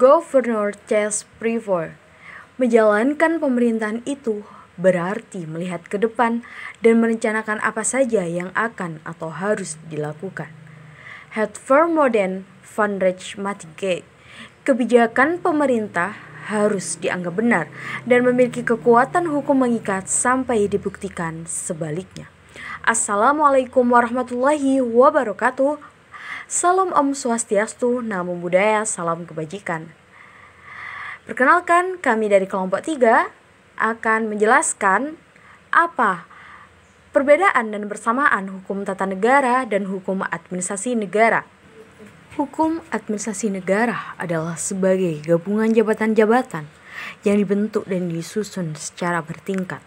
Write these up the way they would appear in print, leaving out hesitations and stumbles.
Governor Chase Prevost. Menjalankan pemerintahan itu berarti melihat ke depan dan merencanakan apa saja yang akan atau harus dilakukan. Het vermoeden van rechtmatigheid. Kebijakan pemerintah harus dianggap benar dan memiliki kekuatan hukum mengikat sampai dibuktikan sebaliknya. Assalamualaikum warahmatullahi wabarakatuh. Salam Om Swastiastu, Namo Buddhaya, salam kebajikan. Perkenalkan, kami dari kelompok 3 akan menjelaskan apa perbedaan dan persamaan hukum tata negara dan hukum administrasi negara. Hukum administrasi negara adalah sebagai gabungan jabatan-jabatan yang dibentuk dan disusun secara bertingkat,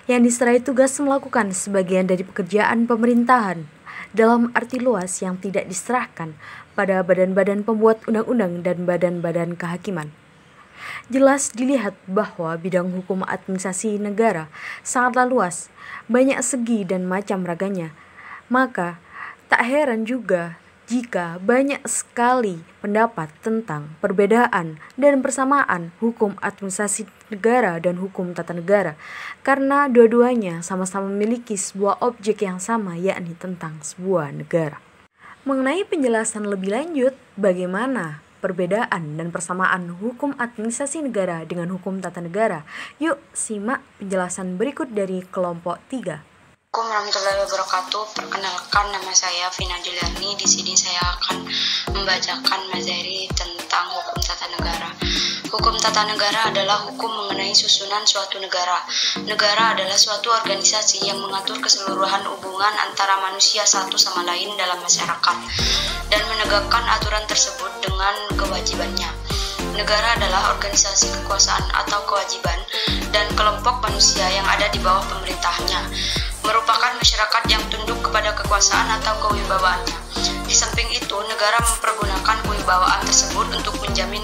yang diserahi tugas melakukan sebagian dari pekerjaan pemerintahan dalam arti luas yang tidak diserahkan pada badan-badan pembuat undang-undang dan badan-badan kehakiman. Jelas dilihat bahwa bidang hukum administrasi negara sangatlah luas, banyak segi dan macam raganya. Maka tak heran juga jika banyak sekali pendapat tentang perbedaan dan persamaan hukum administrasi negara dan hukum tata negara, karena dua-duanya sama-sama memiliki sebuah objek yang sama, yakni tentang sebuah negara. Mengenai penjelasan lebih lanjut bagaimana perbedaan dan persamaan hukum administrasi negara dengan hukum tata negara, yuk simak penjelasan berikut dari kelompok 3. Assalamualaikum warahmatullahi wabarakatuh. Perkenalkan, nama saya Vina Juliani. Di sini saya akan membacakan materi tentang hukum tata negara. Hukum tata negara adalah hukum mengenai susunan suatu negara. Negara adalah suatu organisasi yang mengatur keseluruhan hubungan antara manusia satu sama lain dalam masyarakat dan menegakkan aturan tersebut dengan kewajibannya. Negara adalah organisasi kekuasaan atau kewajiban dan kelompok manusia yang ada di bawah pemerintahnya, merupakan masyarakat yang tunduk kepada kekuasaan atau kewibawaannya. Di samping itu, negara mempergunakan kewibawaan tersebut untuk menjamin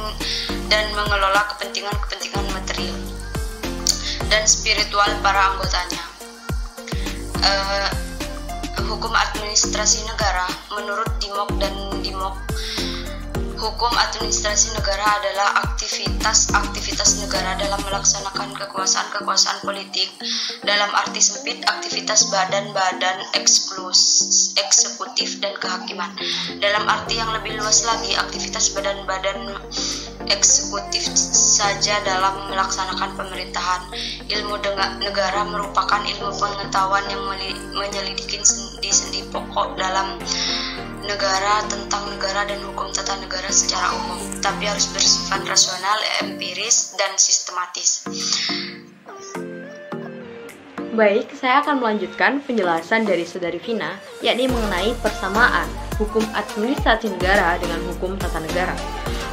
dan mengelola kepentingan-kepentingan material dan spiritual para anggotanya. Hukum administrasi negara menurut Dimok dan Dimok, hukum administrasi negara adalah aktivitas negara dalam melaksanakan kekuasaan politik, dalam arti sempit aktivitas badan-badan eksekutif dan kehakiman. Dalam arti yang lebih luas lagi, aktivitas badan-badan eksekutif saja dalam melaksanakan pemerintahan. Ilmu negara merupakan ilmu pengetahuan yang menyelidiki sendi-sendi pokok dalam negara, tentang negara dan hukum tata negara secara umum, tapi harus bersifat rasional, empiris, dan sistematis. Baik, saya akan melanjutkan penjelasan dari Saudari Vina, yakni mengenai persamaan hukum administrasi negara dengan hukum tata negara.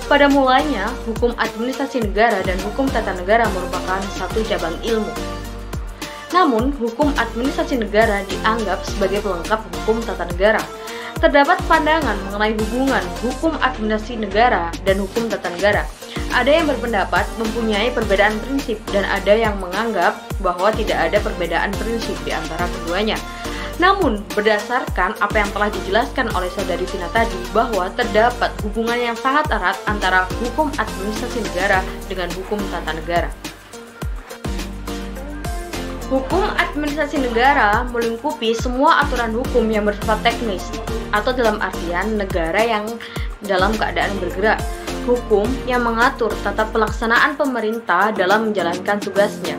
Pada mulanya, hukum administrasi negara dan hukum tata negara merupakan satu cabang ilmu. Namun, hukum administrasi negara dianggap sebagai pelengkap hukum tata negara. Terdapat pandangan mengenai hubungan hukum administrasi negara dan hukum tata negara. Ada yang berpendapat mempunyai perbedaan prinsip dan ada yang menganggap bahwa tidak ada perbedaan prinsip di antara keduanya. Namun, berdasarkan apa yang telah dijelaskan oleh Saudari Vina tadi, bahwa terdapat hubungan yang sangat erat antara hukum administrasi negara dengan hukum tata negara. Hukum administrasi negara melingkupi semua aturan hukum yang bersifat teknis, atau dalam artian negara yang dalam keadaan bergerak. Hukum yang mengatur tata pelaksanaan pemerintah dalam menjalankan tugasnya.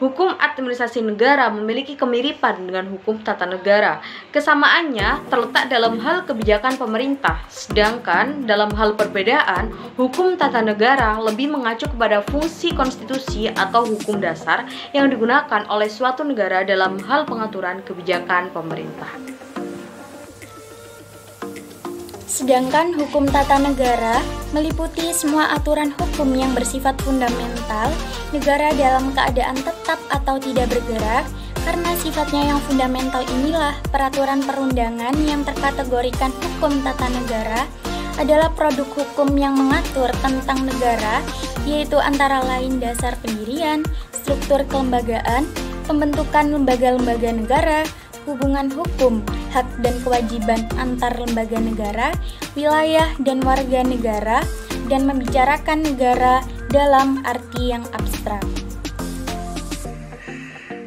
Hukum administrasi negara memiliki kemiripan dengan hukum tata negara. Kesamaannya terletak dalam hal kebijakan pemerintah, sedangkan dalam hal perbedaan, hukum tata negara lebih mengacu kepada fungsi konstitusi atau hukum dasar yang digunakan oleh suatu negara dalam hal pengaturan kebijakan pemerintah. Sedangkan hukum tata negara meliputi semua aturan hukum yang bersifat fundamental, negara dalam keadaan tetap atau tidak bergerak, karena sifatnya yang fundamental inilah peraturan perundangan yang terkategorikan hukum tata negara adalah produk hukum yang mengatur tentang negara, yaitu antara lain dasar pendirian, struktur kelembagaan, pembentukan lembaga-lembaga negara, hubungan hukum, hak dan kewajiban antar lembaga negara, wilayah dan warga negara, dan membicarakan negara dalam arti yang abstrak.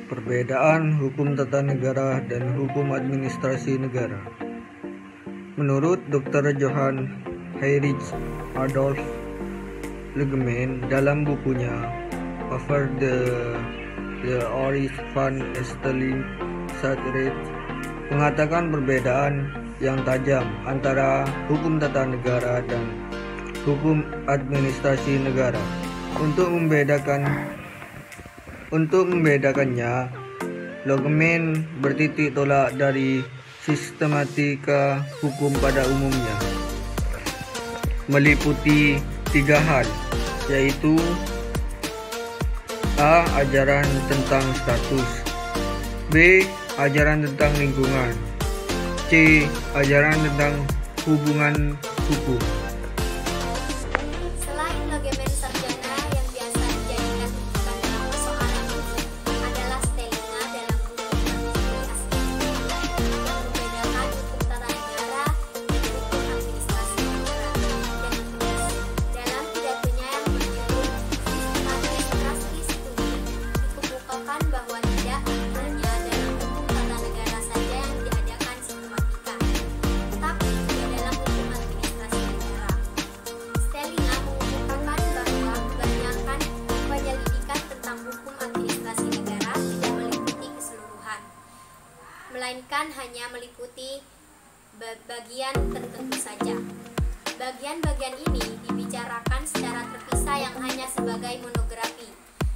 Perbedaan hukum tata negara dan hukum administrasi negara. Menurut Dr. Johann Heinrich Adolf Legemann dalam bukunya Over the Oris van Stelling Satret mengatakan perbedaan yang tajam antara hukum tata negara dan hukum administrasi negara. Untuk membedakannya, Legemann bertitik tolak dari sistematika hukum pada umumnya, meliputi 3 hal, yaitu A. Ajaran tentang status, B. Ajaran tentang lingkungan, C. Ajaran tentang hubungan hukum. Selain Legemann sarjana yang biasa dijadikan rujukan dalam persoalan hukum adalah Stellinga dalam buku Administrasi yang membedakan hukum tata negara dan hukum administrasi negara. Yang kedua, dalam pidatonya yang berjudul Administrasi Studi dikemukakan bahwa tidak hanya dalam hukum tata negara saja yang diadakan sistematika, tetapi juga dalam hukum administrasi negara. Stellinga mengungkapkan bahwa kebanyakan penyelidikan tentang hukum administrasi negara tidak meliputi keseluruhan, melainkan hanya meliputi bagian tertentu saja. Bagian-bagian ini dibicarakan secara terpisah yang hanya sebagai monografi.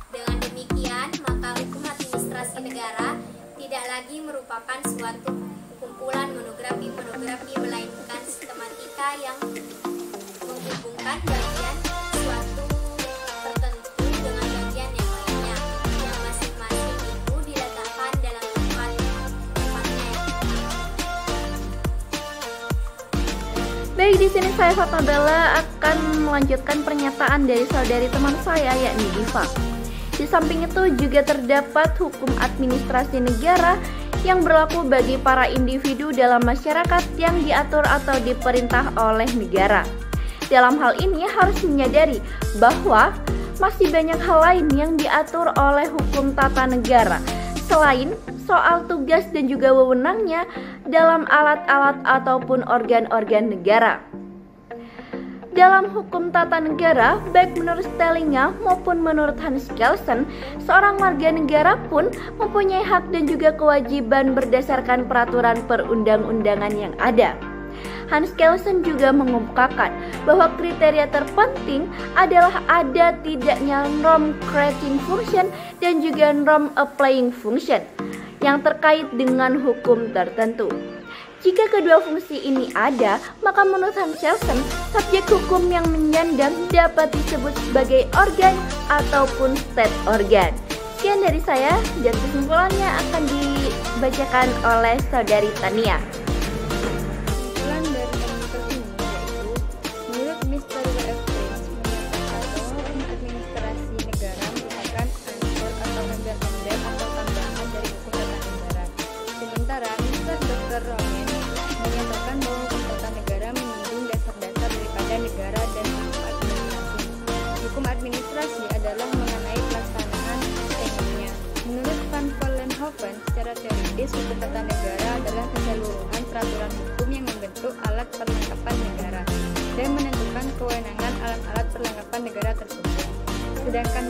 Dengan demikian, maka hukum administrasi negara tidak lagi merupakan suatu kumpulan monografi-monografi, melainkan sistematika yang menghubungkan bagian suatu tertentu dengan bagian yang lainnya, yang masing-masing itu diletakkan dalam tempatnya yang Baik, di sini saya Fatabella akan melanjutkan pernyataan dari saudari teman saya yakni Diva. Di samping itu juga terdapat hukum administrasi negara yang berlaku bagi para individu dalam masyarakat yang diatur atau diperintah oleh negara. Dalam hal ini harus menyadari bahwa masih banyak hal lain yang diatur oleh hukum tata negara selain soal tugas dan juga wewenangnya dalam alat-alat ataupun organ-organ negara. Dalam hukum tata negara, baik menurut Stellinga maupun menurut Hans Kelsen, seorang warga negara pun mempunyai hak dan juga kewajiban berdasarkan peraturan perundang-undangan yang ada. Hans Kelsen juga mengemukakan bahwa kriteria terpenting adalah ada tidaknya norm creating function dan juga norm applying function yang terkait dengan hukum tertentu. Jika kedua fungsi ini ada, maka menurut Hans Kelsen, subjek hukum yang menyandang dapat disebut sebagai organ ataupun state organ. Sekian dari saya, dan kesimpulannya akan dibacakan oleh saudari Tania. Kesimpulan dari artikel ini yaitu, menurut Mr. W.F. Page menyatakan bahwa hukum administrasi negara merupakan ansur atau embel-embel atau tambahan dari hukum tata negara. Sementara Mr. Dr. Roman menyatakan bahwa hukum tata negara menyinggung dasar-dasar daripada negara dan hukum administrasi. Hukum administrasi adalah mengenai pelaksanaan tekniknya. Menurut Van Vollenhoven, secara teoritis hukum tata negara adalah keseluruhan peraturan hukum yang membentuk alat perlengkapan negara dan menentukan kewenangan alat-alat perlengkapan negara tersebut. Sedangkan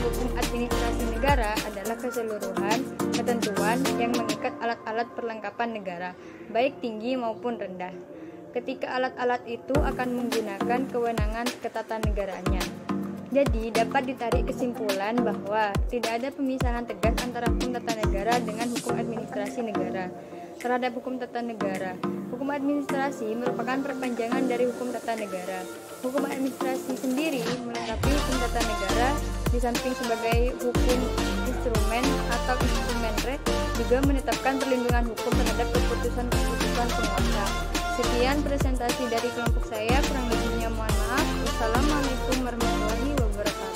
hukum administrasi negara adalah keseluruhan ketentuan yang mengikat alat-alat perlengkapan negara, baik tinggi maupun rendah, ketika alat-alat itu akan menggunakan kewenangan ketatanegaraannya. Jadi, dapat ditarik kesimpulan bahwa tidak ada pemisahan tegas antara hukum tata negara dengan hukum administrasi negara. Terhadap hukum tata negara, hukum administrasi merupakan perpanjangan dari hukum tata negara. Hukum administrasi sendiri melengkapi hukum tata negara, di samping sebagai hukum instrumen atau instrumen res, juga menetapkan perlindungan hukum terhadap keputusan-keputusan penguasa. Sekian presentasi dari kelompok saya, kurang lebihnya mohon maaf. Wassalamualaikum warahmatullahi wabarakatuh.